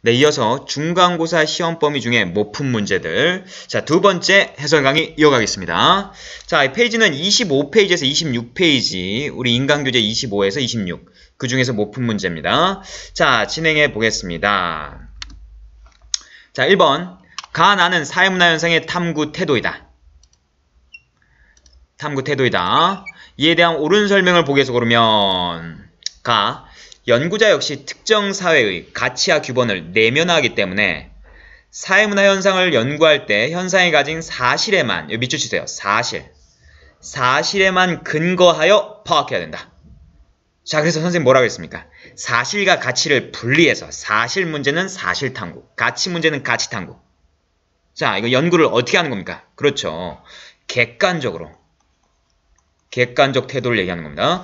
네, 이어서 중간고사 시험 범위 중에 모품 문제들. 자, 두 번째 해설 강의 이어가겠습니다. 자, 이 페이지는 25페이지에서 26페이지, 우리 인강교재 25에서 26, 그 중에서 모품 문제입니다. 자, 진행해 보겠습니다. 자, 1번. 가 나는 사회문화 현상의 탐구 태도이다. 탐구 태도이다. 이에 대한 옳은 설명을 보기 위해서 고르면 가. 연구자 역시 특정 사회의 가치와 규범을 내면화하기 때문에 사회문화 현상을 연구할 때 현상이 가진 사실에만, 여기 밑줄 치세요. 사실에만 근거하여 파악해야 된다. 자, 그래서 선생님 뭐라고 했습니까? 사실과 가치를 분리해서 사실 문제는 사실 탐구, 가치 문제는 가치 탐구. 자, 이거 연구를 어떻게 하는 겁니까? 그렇죠. 객관적 태도를 얘기하는 겁니다.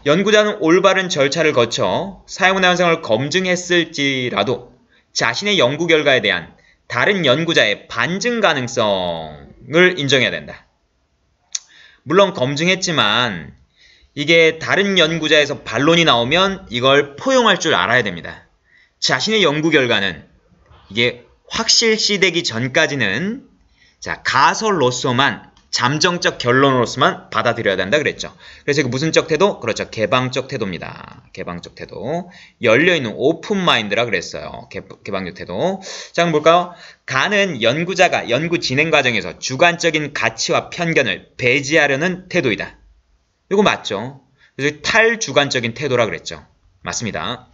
연구자는 올바른 절차를 거쳐 사회문화 현상을 검증했을지라도 자신의 연구 결과에 대한 다른 연구자의 반증 가능성을 인정해야 된다. 물론 검증했지만 이게 다른 연구자에서 반론이 나오면 이걸 포용할 줄 알아야 됩니다. 자신의 연구 결과는 이게 확실시되기 전까지는 가설로서만, 잠정적 결론으로서만 받아들여야 된다 그랬죠. 그래서 이거 무슨 적 태도? 그렇죠. 개방적 태도입니다. 개방적 태도. 열려있는 오픈 마인드라 그랬어요. 개방적 태도. 자, 그럼 볼까요? 가는 연구자가 연구 진행 과정에서 주관적인 가치와 편견을 배제하려는 태도이다. 이거 맞죠? 그래서 탈주관적인 태도라 그랬죠. 맞습니다.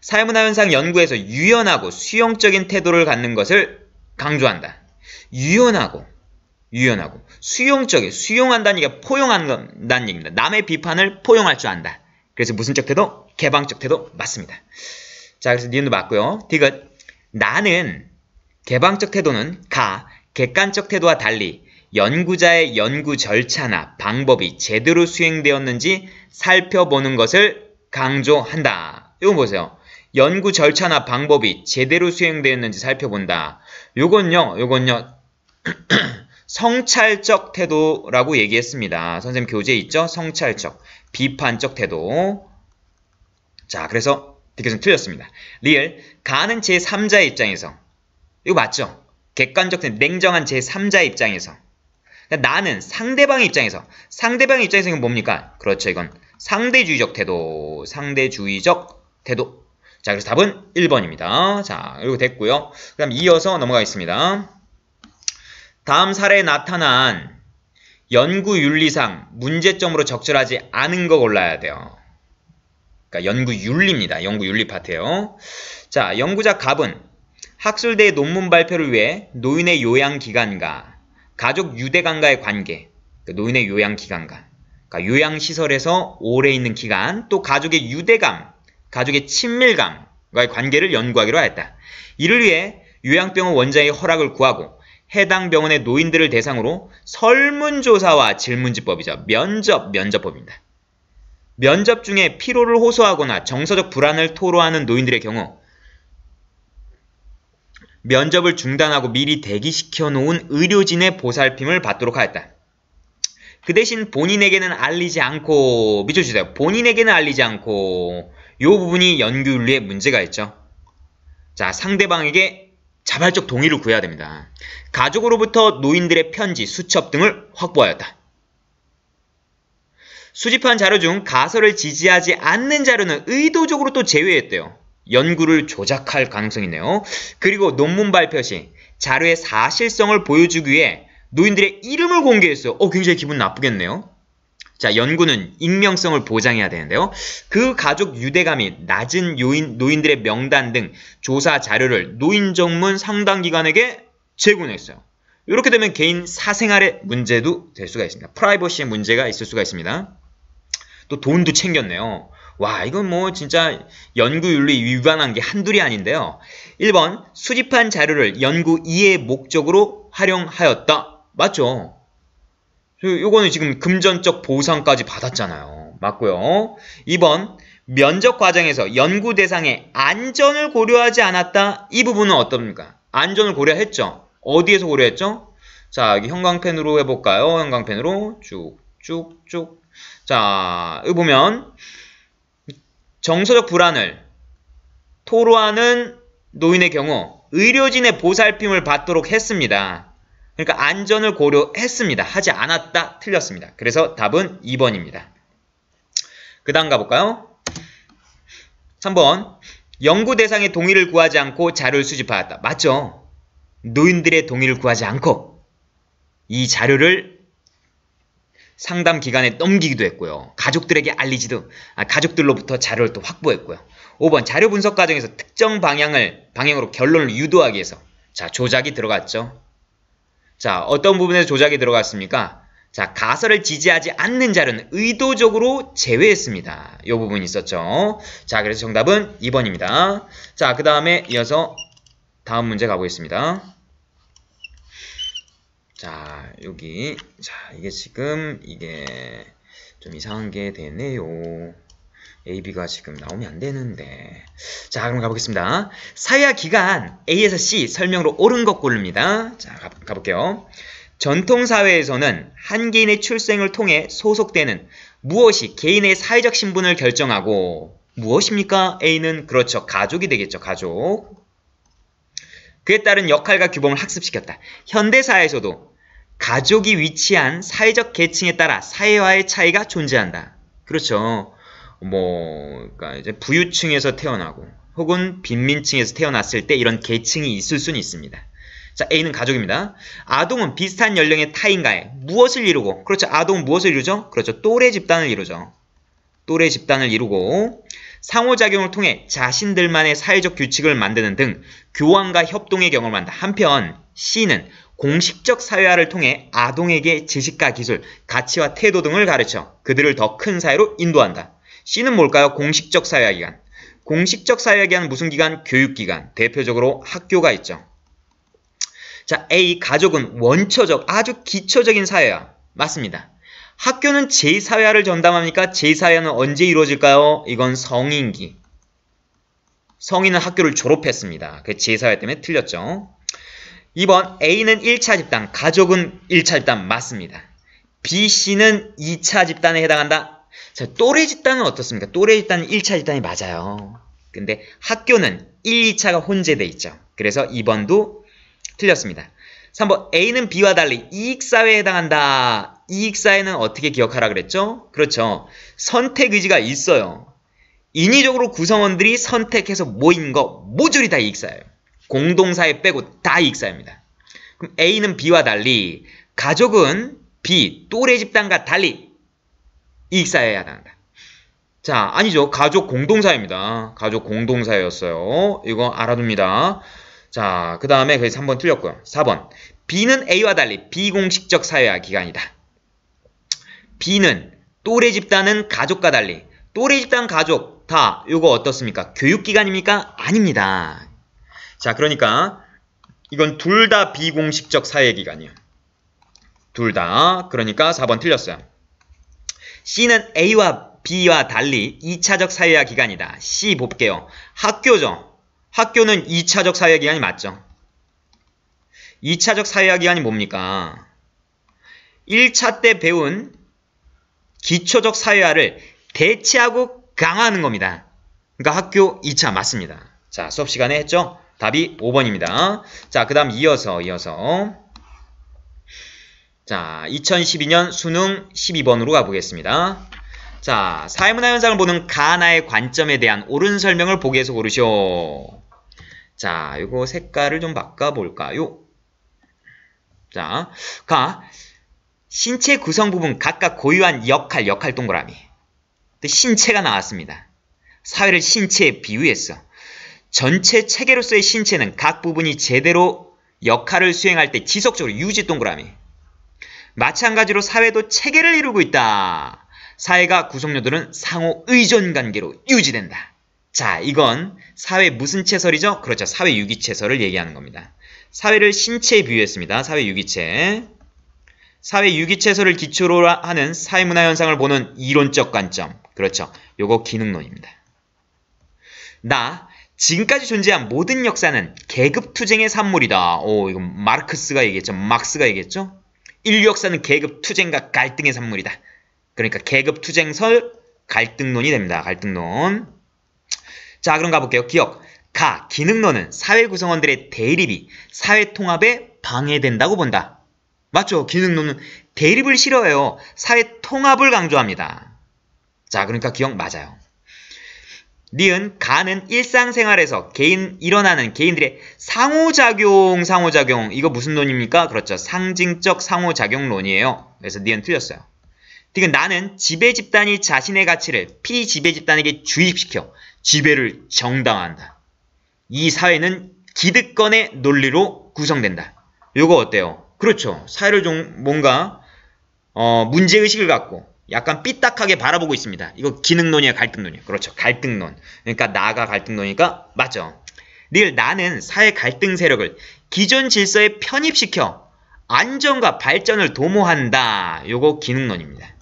사회문화 현상 연구에서 유연하고 수용적인 태도를 갖는 것을 강조한다. 유연하고 수용한다는 얘기가 포용한다는 얘기입니다. 남의 비판을 포용할 줄 안다. 그래서 무슨 적 태도? 개방적 태도 맞습니다. 자, 그래서 니은도 맞고요. 디귿. 나는 개방적 태도는 객관적 태도와 달리 연구자의 연구 절차나 방법이 제대로 수행되었는지 살펴보는 것을 강조한다. 이거 보세요. 연구 절차나 방법이 제대로 수행되었는지 살펴본다. 요건요. 성찰적 태도라고 얘기했습니다. 선생님 교재에 있죠? 성찰적, 비판적 태도. 자, 그래서 디귿은 틀렸습니다. 리을. 가는 제3자의 입장에서. 이거 맞죠? 객관적 태도, 냉정한 제3자의 입장에서. 나는 상대방의 입장에서. 상대방의 입장에서 이건 뭡니까? 그렇죠. 이건 상대주의적 태도. 자, 그래서 답은 1번입니다. 자, 이거 됐고요. 그 다음 이어서 넘어가겠습니다. 다음 사례에 나타난 연구윤리상 문제점으로 적절하지 않은 거 골라야 돼요. 그러니까 연구윤리입니다. 연구윤리 파트예요. 자, 연구자 갑은 학술대의 논문 발표를 위해 노인의 요양기관과 가족 유대감과의 관계, 그러니까 노인의 요양기관과 그러니까 요양시설에서 오래 있는 기간, 또 가족의 유대감, 가족의 친밀감과의 관계를 연구하기로 하였다. 이를 위해 요양병원 원장의 허락을 구하고 해당 병원의 노인들을 대상으로 설문조사와 질문지법이죠. 면접법입니다. 면접 중에 피로를 호소하거나 정서적 불안을 토로하는 노인들의 경우 면접을 중단하고 미리 대기시켜 놓은 의료진의 보살핌을 받도록 하였다. 그 대신 본인에게는 알리지 않고, 밑줄주세요. 본인에게는 알리지 않고, 요 부분이 연구윤리에 문제가 있죠. 자, 상대방에게 자발적 동의를 구해야 됩니다. 가족으로부터 노인들의 편지, 수첩 등을 확보하였다. 수집한 자료 중 가설을 지지하지 않는 자료는 의도적으로 또 제외했대요. 연구를 조작할 가능성이 있네요. 그리고 논문 발표 시 자료의 사실성을 보여주기 위해 노인들의 이름을 공개했어요. 굉장히 기분 나쁘겠네요. 자, 연구는 익명성을 보장해야 되는데요. 그 가족 유대감이 낮은 노인들의 명단 등 조사 자료를 노인 전문 상담기관에게 제공했어요. 이렇게 되면 개인 사생활의 문제도 될 수가 있습니다. 프라이버시의 문제가 있을 수가 있습니다. 또 돈도 챙겼네요. 와, 이건 뭐 진짜 연구윤리 위반한 게 한둘이 아닌데요. 1번, 수집한 자료를 연구 이해 목적으로 활용하였다. 맞죠? 요거는 지금 금전적 보상까지 받았잖아요. 맞고요. 2번, 면접 과정에서 연구 대상의 안전을 고려하지 않았다. 이 부분은 어떻습니까? 안전을 고려했죠. 어디에서 고려했죠? 자, 여기 형광펜으로 해볼까요? 형광펜으로 쭉쭉쭉. 자, 여기 보면 정서적 불안을 토로하는 노인의 경우 의료진의 보살핌을 받도록 했습니다. 그러니까 안전을 고려했습니다. 하지 않았다. 틀렸습니다. 그래서 답은 2번입니다. 그 다음 가볼까요? 3번. 연구 대상의 동의를 구하지 않고 자료를 수집하였다. 맞죠? 노인들의 동의를 구하지 않고 이 자료를 상담 기관에 넘기기도 했고요. 가족들에게 가족들로부터 자료를 또 확보했고요. 5번. 자료 분석 과정에서 특정 방향으로 결론을 유도하기 위해서. 자, 조작이 들어갔죠. 자, 어떤 부분에서 조작이 들어갔습니까? 자, 가설을 지지하지 않는 자료는 의도적으로 제외했습니다. 이 부분이 있었죠. 자, 그래서 정답은 2번입니다. 자, 그 다음에 이어서 다음 문제 가보겠습니다. 자, 여기. 자, 이게 지금, 좀 이상한 게 되네요. AB가 지금 나오면 안 되는데. 자, 그럼 가보겠습니다. 사회화 기간 A에서 C 설명으로 옳은 것 고릅니다. 자, 가볼게요. 전통사회에서는 한 개인의 출생을 통해 소속되는 무엇이 개인의 사회적 신분을 결정하고 무엇입니까? A는 그렇죠. 가족이 되겠죠. 가족. 그에 따른 역할과 규범을 학습시켰다. 현대사회에서도 가족이 위치한 사회적 계층에 따라 사회화의 차이가 존재한다. 그렇죠. 그러니까 이제 부유층에서 태어나고 혹은 빈민층에서 태어났을 때 이런 계층이 있을 수는 있습니다. 자, A는 가족입니다. 아동은 비슷한 연령의 타인과의 무엇을 이루고, 그렇죠. 아동은 무엇을 이루죠? 그렇죠. 또래 집단을 이루죠. 또래 집단을 이루고 상호작용을 통해 자신들만의 사회적 규칙을 만드는 등 교환과 협동의 경험을 한다. 한편 C는 공식적 사회화를 통해 아동에게 지식과 기술, 가치와 태도 등을 가르쳐 그들을 더 큰 사회로 인도한다. C는 뭘까요? 공식적 사회화 기관. 공식적 사회화 기관은 무슨 기관? 교육기관. 대표적으로 학교가 있죠. 자, A. 가족은 원초적, 아주 기초적인 사회화. 맞습니다. 학교는 제2사회화를 전담합니까? 제2사회화는 언제 이루어질까요? 이건 성인기. 성인은 학교를 졸업했습니다. 그 제2사회화 때문에 틀렸죠. 2번. A는 1차 집단, 가족은 1차 집단. 맞습니다. B, C는 2차 집단에 해당한다. 자, 또래 집단은 어떻습니까? 또래 집단은 1차 집단이 맞아요. 근데 학교는 1, 2차가 혼재돼 있죠. 그래서 2번도 틀렸습니다. 3번. A는 B와 달리 이익사회에 해당한다. 이익사회는 어떻게 기억하라 그랬죠? 그렇죠. 선택의지가 있어요. 인위적으로 구성원들이 선택해서 모인 거 모조리 다 이익사회예요. 공동사회 빼고 다 이익사회입니다. 그럼 A는 B와 달리 가족은 B, 또래 집단과 달리 이익사회에 해당한다. 자, 아니죠. 가족 공동사회입니다. 가족 공동사회였어요. 이거 알아둡니다. 자, 그 다음에 그래서 3번 틀렸고요. 4번. B는 A와 달리 비공식적 사회화 기관이다. B는 또래 집단은 가족과 달리 또래 집단 가족 다 요거 어떻습니까? 교육기관입니까? 아닙니다. 자, 그러니까 이건 둘 다 비공식적 사회기관이에요. 둘 다. 그러니까 4번 틀렸어요. C는 A와 B와 달리 2차적 사회화 기관이다. C 볼게요. 학교죠. 학교는 2차적 사회기관이 맞죠? 2차적 사회기관이 뭡니까? 1차 때 배운 기초적 사회화를 대체하고 강화하는 겁니다. 그러니까 학교 2차 맞습니다. 자, 수업 시간에 했죠? 답이 5번입니다. 자, 그 다음 이어서 자, 2012년 수능 12번으로 가보겠습니다. 자, 사회문화 현상을 보는 가나의 관점에 대한 옳은 설명을 보기에서 고르시오. 자, 요거 색깔을 좀 바꿔볼까요? 자, 신체 구성 부분 각각 고유한 역할 동그라미. 신체가 나왔습니다. 사회를 신체에 비유했어. 전체 체계로서의 신체는 각 부분이 제대로 역할을 수행할 때 지속적으로 유지 동그라미. 마찬가지로 사회도 체계를 이루고 있다. 사회가 구성요들은 상호 의존 관계로 유지된다. 자, 이건 사회 무슨 체설이죠? 그렇죠. 사회 유기체설을 얘기하는 겁니다. 사회를 신체에 비유했습니다. 사회 유기체. 사회 유기체설을 기초로 하는 사회문화 현상을 보는 이론적 관점. 그렇죠. 요거 기능론입니다. 지금까지 존재한 모든 역사는 계급투쟁의 산물이다. 이건 마르크스가 얘기했죠. 막스가 얘기했죠. 인류 역사는 계급투쟁과 갈등의 산물이다. 그러니까 계급투쟁설 갈등론이 됩니다. 갈등론. 자, 그럼 가볼게요. 기억. 기능론은 사회 구성원들의 대립이 사회 통합에 방해된다고 본다. 맞죠? 기능론은 대립을 싫어해요. 사회 통합을 강조합니다. 자, 그러니까 기억 맞아요. 니은 가는 일상생활에서 일어나는 개인들의 상호작용 이거 무슨 논입니까? 그렇죠. 상징적 상호작용론이에요. 그래서 니은 틀렸어요. 디귿 나는 지배 집단이 자신의 가치를 피지배 집단에게 주입시켜 지배를 정당화한다. 이 사회는 기득권의 논리로 구성된다. 요거 어때요? 그렇죠. 사회를 좀 뭔가 문제의식을 갖고 약간 삐딱하게 바라보고 있습니다. 이거 기능론이에요, 갈등론이에요. 그렇죠. 갈등론. 그러니까 나가 갈등론이니까 맞죠. 나는 사회 갈등 세력을 기존 질서에 편입시켜 안정과 발전을 도모한다. 요거 기능론입니다.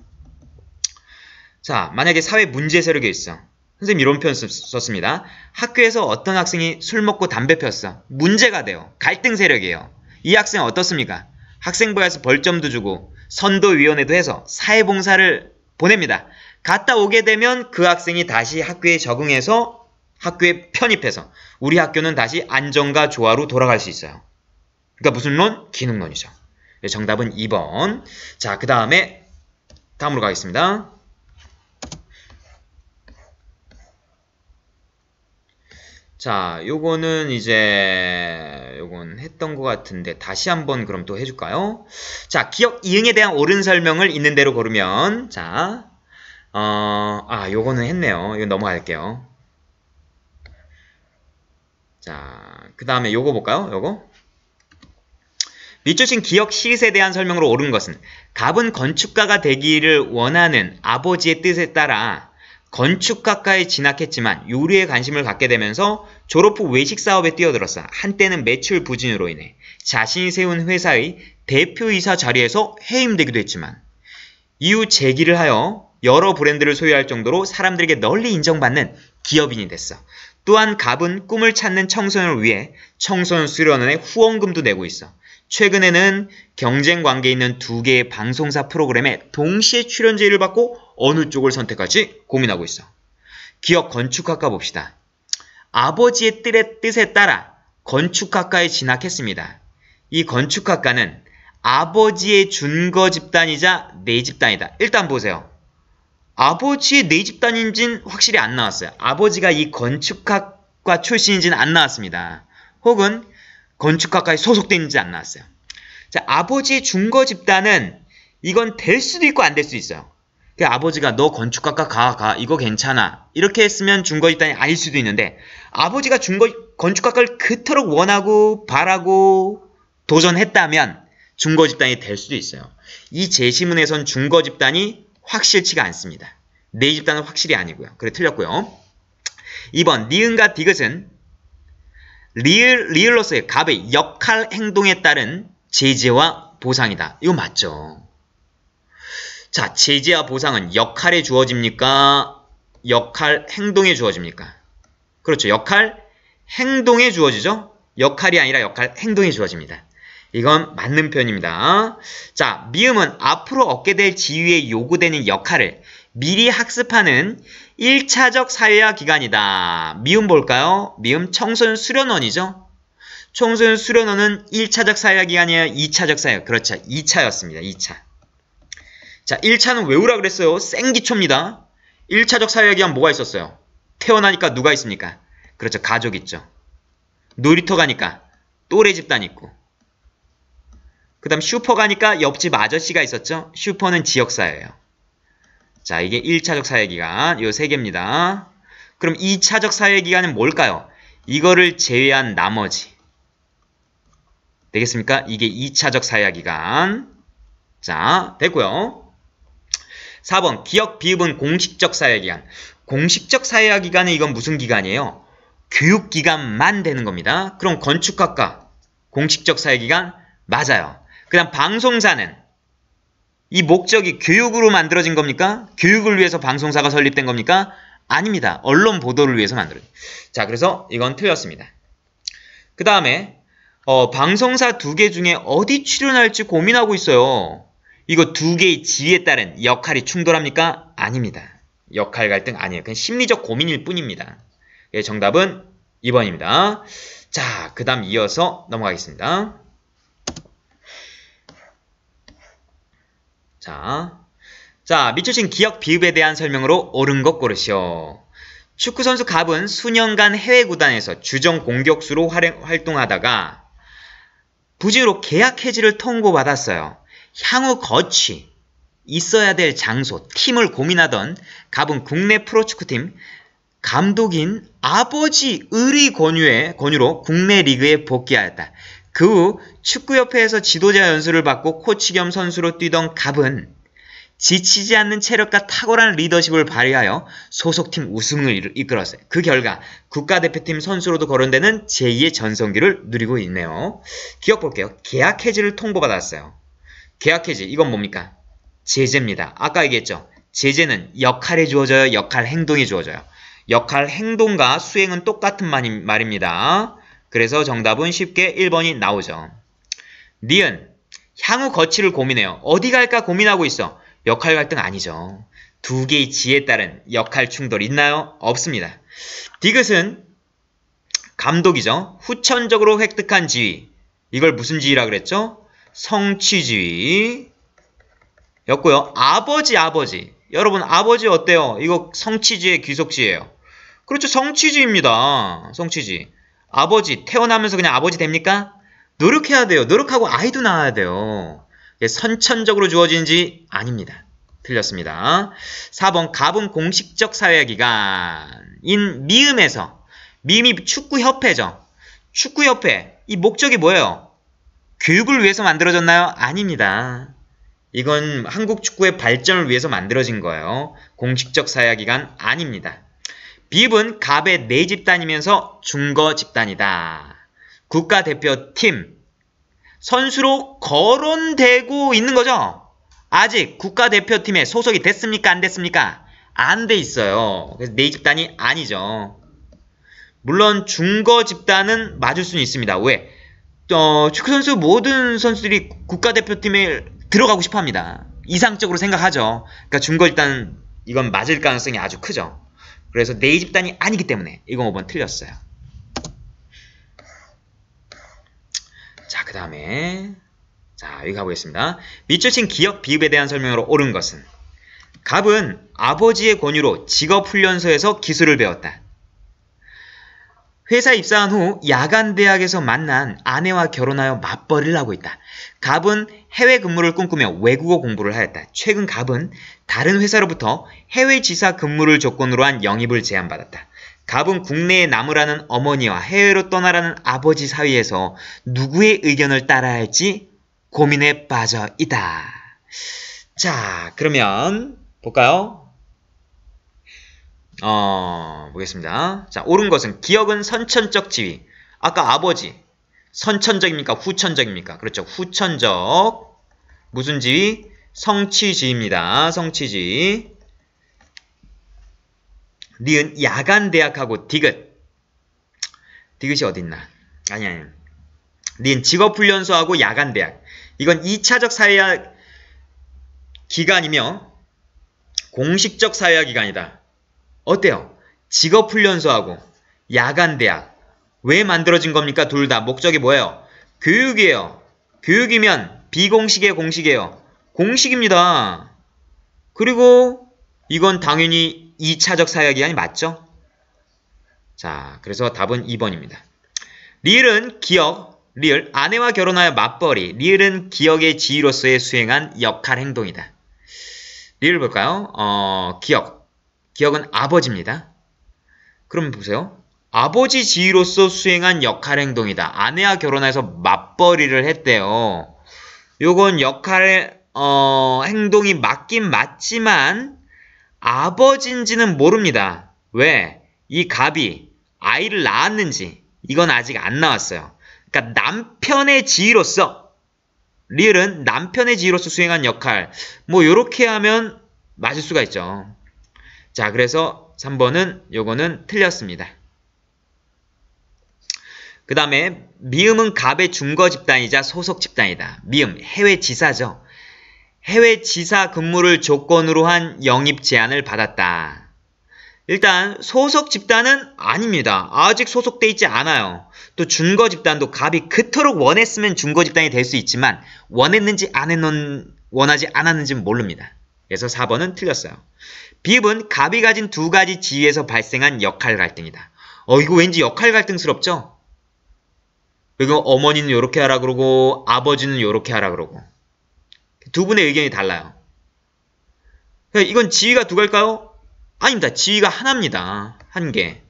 자, 만약에 사회 문제 세력이 있어. 선생님 이런 표현 썼습니다. 학교에서 어떤 학생이 술 먹고 담배 폈어. 문제가 돼요. 갈등 세력이에요. 이 학생은 어떻습니까? 학생부에서 벌점도 주고 선도위원회도 해서 사회봉사를 보냅니다. 갔다 오게 되면 그 학생이 다시 학교에 적응해서 학교에 편입해서 우리 학교는 다시 안정과 조화로 돌아갈 수 있어요. 그러니까 무슨 론? 기능론이죠. 정답은 2번. 자, 그 다음에 다음으로 가겠습니다. 자, 요거는 요건 했던 것 같은데 다시 한번 그럼 또 해줄까요? 자, 기억 이응에 대한 옳은 설명을 있는 대로 고르면 자, 요거는 했네요. 이거 넘어갈게요. 자, 그 다음에 요거 볼까요? 요거. 밑주신 기억 시읒에 대한 설명으로 옳은 것은 갑은 건축가가 되기를 원하는 아버지의 뜻에 따라 건축학과에 진학했지만 요리에 관심을 갖게 되면서 졸업 후 외식 사업에 뛰어들었어. 한때는 매출 부진으로 인해 자신이 세운 회사의 대표이사 자리에서 해임되기도 했지만 이후 재기를 하여 여러 브랜드를 소유할 정도로 사람들에게 널리 인정받는 기업인이 됐어. 또한 갑은 꿈을 찾는 청소년을 위해 청소년 수련원에 후원금도 내고 있어. 최근에는 경쟁 관계에 있는 2개의 방송사 프로그램에 동시에 출연 제의를 받고 어느 쪽을 선택할지 고민하고 있어. 기억 건축학과 봅시다. 아버지의 뜻에 따라 건축학과에 진학했습니다. 이 건축학과는 아버지의 준거 집단이자 내 집단이다. 일단 보세요. 아버지의 내 집단인지는 확실히 안 나왔어요. 아버지가 이 건축학과 출신인지는 안 나왔습니다. 혹은 건축학과에 소속된지 안 나왔어요. 자, 아버지의 준거 집단은 이건 될 수도 있고 안 될 수도 있어요. 아버지가 너 건축학과 가 이거 괜찮아 이렇게 했으면 준거 집단이 아닐 수도 있는데 아버지가 건축학과를 그토록 원하고 바라고 도전했다면 준거 집단이 될 수도 있어요. 이 제시문에선 준거 집단이 확실치가 않습니다. 내 집단은 확실히 아니고요. 그래 틀렸고요. 2번 니은과 디귿은 리을로서의 갑의 역할 행동에 따른 제재와 보상이다. 이거 맞죠? 자, 제재와 보상은 역할에 주어집니까? 역할 행동에 주어집니까? 그렇죠. 역할 행동에 주어지죠? 역할이 아니라 역할 행동에 주어집니다. 이건 맞는 표현입니다. 자, 미음은 앞으로 얻게 될 지위에 요구되는 역할을 미리 학습하는 1차적 사회화 기간이다. 미음 볼까요? 미음 청소년 수련원이죠? 청소년 수련원은 1차적 사회화 기간이에요? 2차적 사회화. 그렇죠. 2차였습니다. 2차. 자, 1차는 외우라 그랬어요. 생기초입니다. 1차적 사회화 기간 뭐가 있었어요? 태어나니까 누가 있습니까? 그렇죠. 가족 있죠. 놀이터 가니까 또래 집단 있고. 그 다음 슈퍼 가니까 옆집 아저씨가 있었죠. 슈퍼는 지역사회예요. 자, 이게 1차적 사회기간 요 3개입니다. 그럼 2차적 사회기간은 뭘까요? 이거를 제외한 나머지 되겠습니까? 이게 2차적 사회기간. 자, 됐고요. 4번 기억 비읍은 공식적 사회기간. 공식적 사회기간은 이건 무슨 기간이에요? 교육기간만 되는 겁니다. 그럼 건축학과 공식적 사회기간 맞아요. 그 다음 방송사는 이 목적이 교육으로 만들어진 겁니까? 교육을 위해서 방송사가 설립된 겁니까? 아닙니다. 언론 보도를 위해서 만들어진. 자, 그래서 이건 틀렸습니다. 그 다음에 방송사 2개 중에 어디 출연할지 고민하고 있어요. 이거 2개의 지위에 따른 역할이 충돌합니까? 아닙니다. 역할 갈등 아니에요. 그냥 심리적 고민일 뿐입니다. 예, 정답은 2번입니다. 자, 그 다음 이어서 넘어가겠습니다. 자, 밑주신 기억 비읍에 대한 설명으로 옳은 것 고르시오. 축구선수 갑은 수년간 해외 구단에서 주전 공격수로 활동하다가 부진으로 계약 해지를 통보받았어요. 향후 거취, 있어야 될 장소, 팀을 고민하던 갑은 국내 프로축구팀 감독인 아버지 을의 권유로 국내 리그에 복귀하였다. 그 후 축구협회에서 지도자 연수를 받고 코치 겸 선수로 뛰던 갑은 지치지 않는 체력과 탁월한 리더십을 발휘하여 소속팀 우승을 이끌었어요. 그 결과 국가대표팀 선수로도 거론되는 제2의 전성기를 누리고 있네요. 기억 볼게요. 계약 해지를 통보받았어요. 계약 해지, 이건 뭡니까? 제재입니다. 아까 얘기했죠. 제재는 역할에 주어져요, 역할 행동에 주어져요. 역할 행동과 수행은 똑같은 말입니다. 그래서 정답은 쉽게 1번이 나오죠. 니은, 향후 거취를 고민해요. 어디 갈까 고민하고 있어. 역할 갈등 아니죠. 두 개의 지에 따른 역할 충돌 있나요? 없습니다. 디귿은 감독이죠. 후천적으로 획득한 지위. 이걸 무슨 지위라 그랬죠? 성취지위 였고요. 아버지. 여러분 아버지 어때요? 이거 성취지의 귀속지예요. 그렇죠. 성취지입니다. 성취지. 아버지 태어나면서 그냥 아버지 됩니까? 노력해야 돼요. 노력하고 아이도 낳아야 돼요. 선천적으로 주어진지 아닙니다. 틀렸습니다. 4번 갑은 공식적 사회기관인 미음에서 미음이 축구협회죠. 축구협회 이 목적이 뭐예요? 교육을 위해서 만들어졌나요? 아닙니다. 이건 한국 축구의 발전을 위해서 만들어진 거예요. 공식적 사회기관 아닙니다. 비읍은 갑의 내 집단이면서 중거 집단이다. 국가대표팀 선수로 거론되고 있는 거죠. 아직 국가대표팀에 소속이 됐습니까? 안 됐습니까? 안 돼 있어요. 그래서 내 집단이 아니죠. 물론 중거 집단은 맞을 수는 있습니다. 왜? 축구선수 모든 선수들이 국가대표팀에 들어가고 싶어합니다. 이상적으로 생각하죠. 그러니까 중거 집단은 이건 맞을 가능성이 아주 크죠. 그래서 내 집단이 아니기 때문에 이건 5번 틀렸어요. 자, 그 다음에 여기 가보겠습니다. 밑주신 기억 비읍에 대한 설명으로 옳은 것은 갑은 아버지의 권유로 직업훈련소에서 기술을 배웠다. 회사 입사한 후 야간대학에서 만난 아내와 결혼하여 맞벌이를 하고 있다. 갑은 해외 근무를 꿈꾸며 외국어 공부를 하였다. 최근 갑은 다른 회사로부터 해외 지사 근무를 조건으로 한 영입을 제안받았다. 갑은 국내에 남으라는 어머니와 해외로 떠나라는 아버지 사이에서 누구의 의견을 따라야 할지 고민에 빠져 있다. 자, 그러면 볼까요? 보겠습니다. 자, 옳은 것은 기억은 선천적 지위. 아까 아버지 선천적입니까? 후천적입니까? 그렇죠. 후천적. 무슨 지위? 성취지위입니다. 성취지위. 니은 야간대학하고 디귿. 디귿이 어딨나? 아니. 니은 직업훈련소하고 야간대학. 이건 2차적 사회학 기간이며 공식적 사회학 기간이다. 어때요? 직업훈련소하고 야간대학. 왜 만들어진 겁니까? 둘 다. 목적이 뭐예요? 교육이에요. 교육이면 비공식이에요? 공식이에요? 공식입니다. 그리고 이건 당연히 2차적 사회기간이 맞죠? 자, 그래서 답은 2번입니다. 리을은 기억, 리을, 아내와 결혼하여 맞벌이, 리을은 기억의 지위로서의 수행한 역할 행동이다. 리을 볼까요? 기억은 아버지입니다. 그럼 보세요. 아버지 지위로서 수행한 역할 행동이다. 아내와 결혼해서 맞벌이를 했대요. 요건 역할 행동이 맞긴 맞지만 아버지인지는 모릅니다. 왜? 이 갑이 아이를 낳았는지 이건 아직 안 나왔어요. 그러니까 남편의 지위로서 리을은 남편의 지위로서 수행한 역할 뭐 요렇게 하면 맞을 수가 있죠. 자, 그래서 3번은 요거는 틀렸습니다. 그 다음에 미음은 갑의 중거 집단이자 소속 집단이다. 미음, 해외 지사죠. 해외 지사 근무를 조건으로 한 영입 제안을 받았다. 일단 소속 집단은 아닙니다. 아직 소속돼 있지 않아요. 또 준거 집단도 갑이 그토록 원했으면 준거 집단이 될 수 있지만 원하지 않았는지는 모릅니다. 그래서 4번은 틀렸어요. 비읍은 갑이 가진 두 가지 지위에서 발생한 역할 갈등이다. 이거 왠지 역할 갈등스럽죠? 그리고 어머니는 요렇게 하라 그러고 아버지는 요렇게 하라 그러고 두 분의 의견이 달라요. 이건 지위가 두 개일까요? 아닙니다. 지위가 하나입니다. 한 개.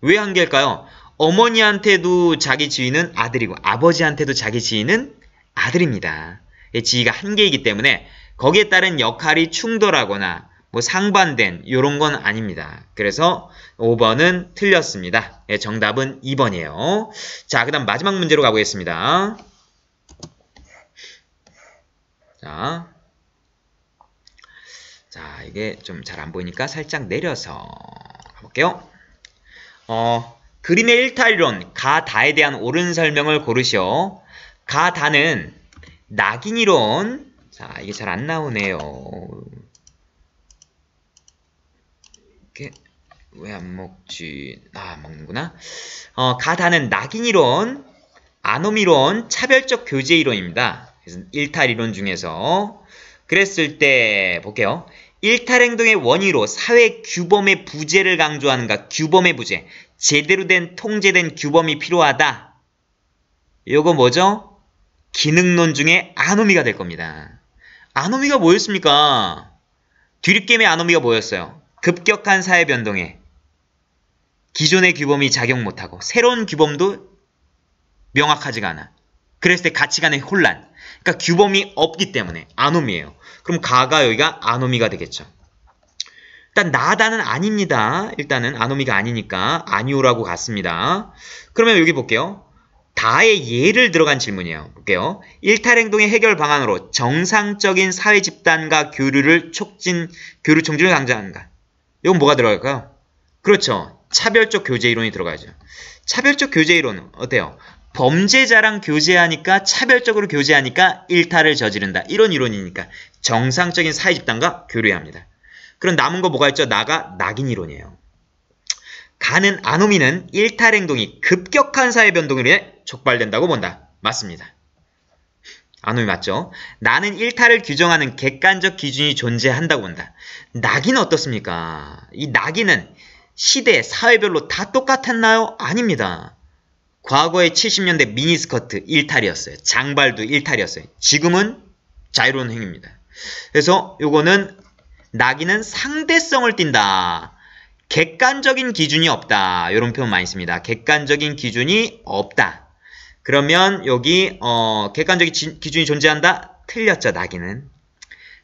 왜 한 개일까요? 어머니한테도 자기 지위는 아들이고 아버지한테도 자기 지위는 아들입니다. 지위가 한 개이기 때문에 거기에 따른 역할이 충돌하거나 뭐 상반된 이런 건 아닙니다. 그래서 5번은 틀렸습니다. 정답은 2번이에요. 자, 그 다음 마지막 문제로 가보겠습니다. 자, 이게 좀 잘 안 보이니까 살짝 내려서 가볼게요. 그림의 일탈이론, 가다에 대한 옳은 설명을 고르시오. 가다는 낙인이론, 자, 이게 잘 안 나오네요. 이게 왜 안 먹지? 먹는구나. 가다는 낙인이론, 아노미론, 차별적 교제이론입니다. 그래서 일탈이론 중에서 그랬을 때 볼게요. 일탈행동의 원인으로 사회 규범의 부재를 강조하는가? 규범의 부재. 제대로 된 통제된 규범이 필요하다. 요거 뭐죠? 기능론 중에 아노미가 될 겁니다. 아노미가 뭐였습니까? 뒤립겜의 아노미가 뭐였어요? 급격한 사회 변동에 기존의 규범이 작용 못하고 새로운 규범도 명확하지가 않아. 그랬을 때 가치관의 혼란. 그러니까 규범이 없기 때문에 아노미예요. 그럼 가가 여기가 아노미가 되겠죠. 일단 나다는 아닙니다. 일단은 아노미가 아니니까 아니오라고 갔습니다. 그러면 여기 볼게요. 다의 예를 들어간 질문이에요. 볼게요. 일탈행동의 해결 방안으로 정상적인 사회 집단과 교류 촉진을 강조하는가? 이건 뭐가 들어갈까요? 그렇죠. 차별적 교제이론이 들어가죠. 차별적 교제이론은 어때요? 범죄자랑 교제하니까 차별적으로 교제하니까 일탈을 저지른다. 이런 이론이니까 정상적인 사회 집단과 교류해야 합니다. 그럼 남은 거 뭐가 있죠? 나가 낙인이론이에요. 가는 아노미는 일탈행동이 급격한 사회 변동으로 인해 촉발된다고 본다. 맞습니다. 아노미 맞죠? 나는 일탈을 규정하는 객관적 기준이 존재한다고 본다. 낙인은 어떻습니까? 이 낙인은 시대, 사회별로 다 똑같았나요? 아닙니다. 과거의 70년대 미니스커트 일탈이었어요. 장발도 일탈이었어요. 지금은 자유로운 행위입니다. 그래서 요거는 낙인은 상대성을 띈다. 객관적인 기준이 없다. 이런 표현 많이 씁니다. 객관적인 기준이 없다. 그러면 여기 객관적인 기준이 존재한다? 틀렸죠. 낙인은.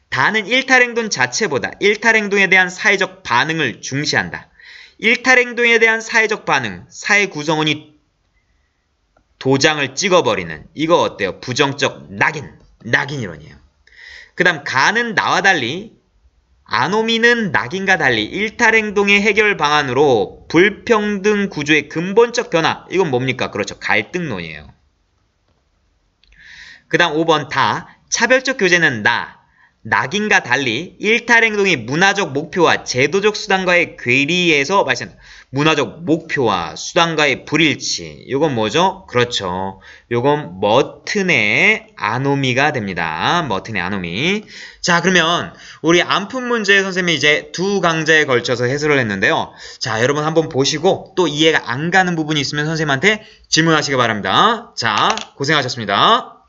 다는 일탈행동 자체보다 일탈행동에 대한 사회적 반응을 중시한다. 일탈행동에 대한 사회적 반응, 사회 구성원이 도장을 찍어버리는 이거 어때요? 부정적 낙인이론이에요. 그 다음 가는 나와 달리 아노미는 낙인과 달리 일탈행동의 해결 방안으로 불평등 구조의 근본적 변화. 이건 뭡니까? 그렇죠. 갈등론이에요. 그 다음 5번 다. 차별적 교제는 낙인과 달리 일탈행동의 문화적 목표와 제도적 수단과의 괴리에서 발생한다. 문화적 목표와 수단과의 불일치. 이건 뭐죠? 그렇죠. 이건 머튼의 아노미가 됩니다. 머튼의 아노미. 자, 그러면 우리 안푼 문제 선생님이 이제 두 강좌에 걸쳐서 해설을 했는데요. 자, 여러분 한번 보시고 또 이해가 안 가는 부분이 있으면 선생님한테 질문하시기 바랍니다. 자, 고생하셨습니다.